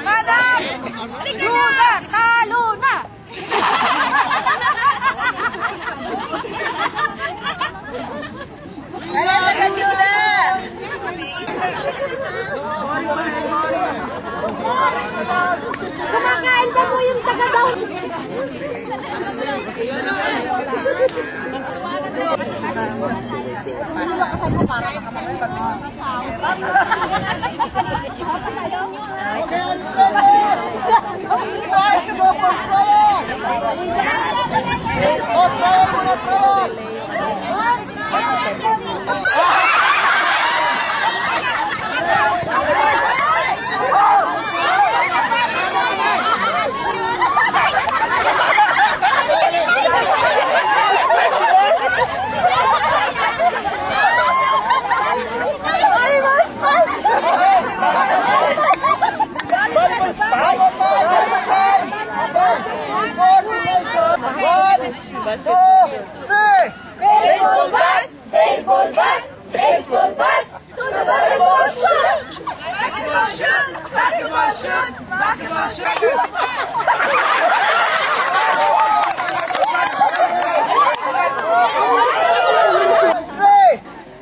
Madam! Juda! Talo na! Alam ka, Juda! Kumakain pa po yung taga-daw. Nilakasan mo para makamamay Baseball bat! Baseball bat! Baseball bat! To the basketball shoot! Basketball shoot! Basketball shoot! Basketball shoot!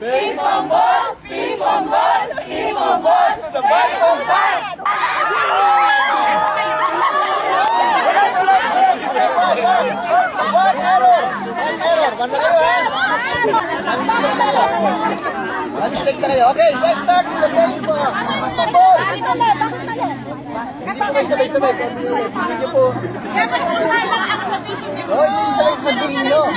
Ping pong ball! Ping pong ball! Ping pong ball! To the baseball bat! Mistake na kayo. Okay, let's start with the baseball. Ball. Hindi ko kayo sabay-sabay. Hindi niyo po. Oo, sige sabihin nyo.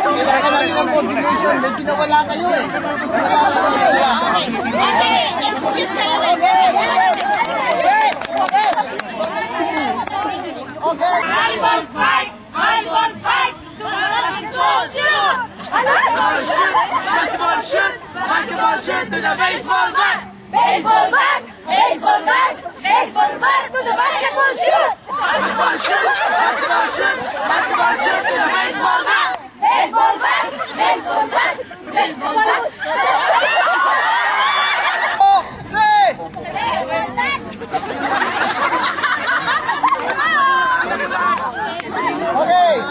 Kailangan namin ng coordination. May kinawala kayo eh. Excuse me! Okay. High ball spike! High ball spike! To the basketball shoot! Basketball shoot! Basketball shoot! Basketball shoot to the baseball bat! Baseball bat! Baseball bat! Baseball bat! To the basketball shoot! Basketball shoot! Basketball shoot! Basketball shoot to the baseball bat! Baseball bat! Baseball bat! Baseball bat! Okay.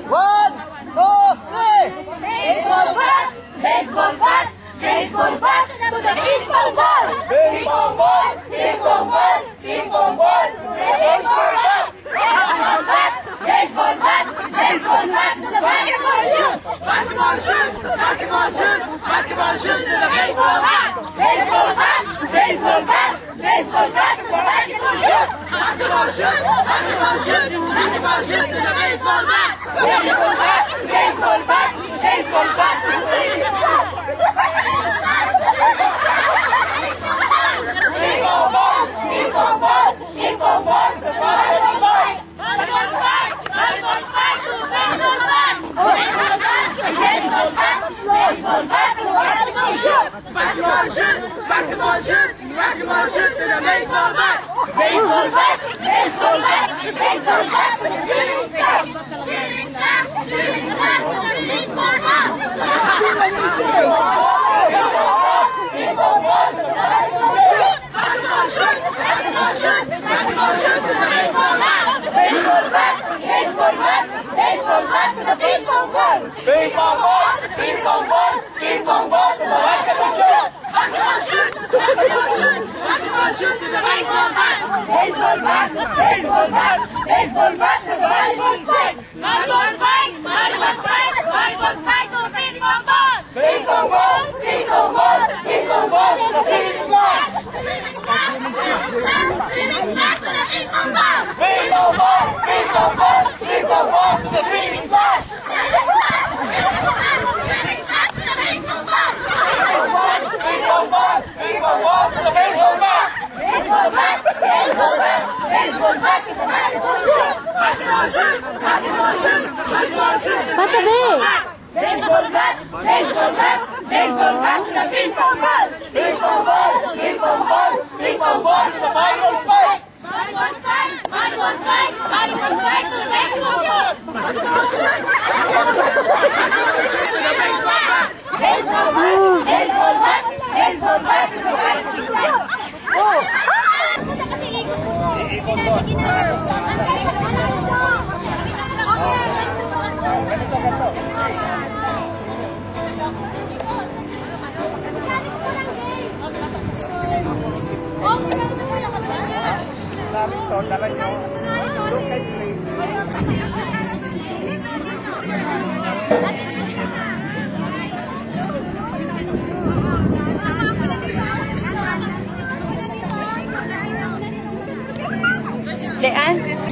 1, 2, 3. Baseball bat! Baseball bat! Baseball bat! To the ping pong ball! Ping pong ball. Ping pong ball! Ping pong ball! To the baseball bat! Baseball bat! Baseball bat! Baseball bat! To the basketball shoot! Basketball shoot! Basketball shoot! Basketball shoot to the baseball bat! Baseball bat! Baseball bat! Baseball bat! To the basketball shoot! Basketball shoot! Basketball shoot! Basketball shoot to the baseball bat! Baseball bat! Baseball bat! Baseball bat! To the baseball bat! Ping pong ball! Ping pong ball! Ping pong ball! To the basketball bat! Volleyball spike! Volleyball spike! To the baseball bat! Baseball bat! Baseball bat! Baseball bat! To the basketball shoot! Basketball shoot! Basketball shoot! Basketball shoot to the baseball bat! Baseball bat! Baseball bat! Baseball bat! To the ceiling splash! Ceiling splash! Ceiling splash! To the ping pong ball! Ping pong ball! To the basketball shoot! Basketball shoot! Basketball shoot! Basketball shoot to the baseball bat! Baseball bat! Baseball bat! Baseball bat! To the ping pong ball! Ping pong ball. Ping pong ball! Ping pong ball! To the basketball shoot! Basketball shoot! Basketball shoot! Basketball shoot to the baseball bat! Baseball bat! Baseball bat! Baseball bat! To the volleyball spike! Volleyball spike! Volleyball spike! Volleyball spike! To the ping pong ball! Ping pong ball. Ping pong ball! Ping pong Patabi! Baseball bat! Baseball bat! Baseball bat to the ping pong ball! Ping pong ball! Ping pong ball! Ping pong ball to the volleyball spike! Volleyball spike! Volleyball spike! Volleyball spike to the baseball ball! Baseball bat! Baseball bat! Baseball bat to the volleyball spike! Oh! Ganito, ganito. Narito, dala nyo. Look at place. Leanne?